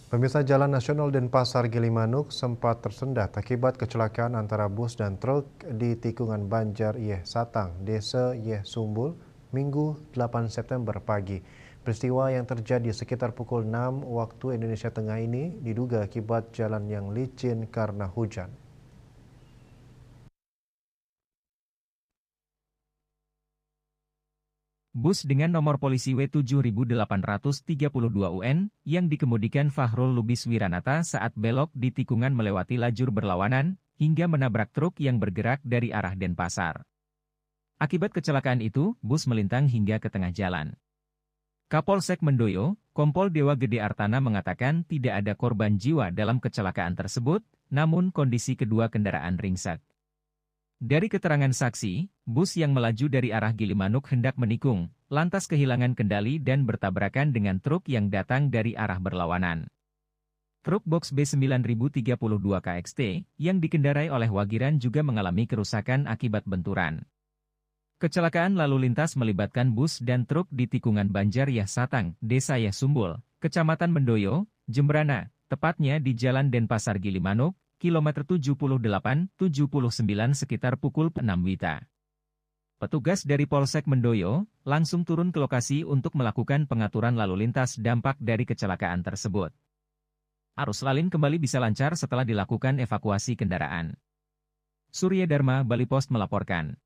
Pemirsa Jalan Nasional Denpasar Gilimanuk sempat tersendat akibat kecelakaan antara bus dan truk di tikungan Banjar Yeh Satang, Desa Yeh Sumbul, Minggu 8 September pagi. Peristiwa yang terjadi sekitar pukul 6 waktu Indonesia Tengah ini diduga akibat jalan yang licin karena hujan. Bus dengan nomor polisi W7832 UN yang dikemudikan Fahrul Lubis Wiranata saat belok di tikungan melewati lajur berlawanan hingga menabrak truk yang bergerak dari arah Denpasar. Akibat kecelakaan itu, bus melintang hingga ke tengah jalan. Kapolsek Mendoyo, Kompol Dewa Gede Artana mengatakan tidak ada korban jiwa dalam kecelakaan tersebut, namun kondisi kedua kendaraan ringsek. Dari keterangan saksi, bus yang melaju dari arah Gilimanuk hendak menikung, lantas kehilangan kendali dan bertabrakan dengan truk yang datang dari arah berlawanan. Truk box B9032 KXT, yang dikendarai oleh Wagiran juga mengalami kerusakan akibat benturan. Kecelakaan lalu lintas melibatkan bus dan truk di tikungan Banjar Yah Satang, Desa Yah Sumbul, Kecamatan Mendoyo, Jembrana, tepatnya di Jalan Denpasar Gilimanuk, kilometer 78-79 sekitar pukul 6 WITA. Petugas dari Polsek Mendoyo langsung turun ke lokasi untuk melakukan pengaturan lalu lintas dampak dari kecelakaan tersebut. Arus lalin kembali bisa lancar setelah dilakukan evakuasi kendaraan. Surya Dharma, Bali Post melaporkan.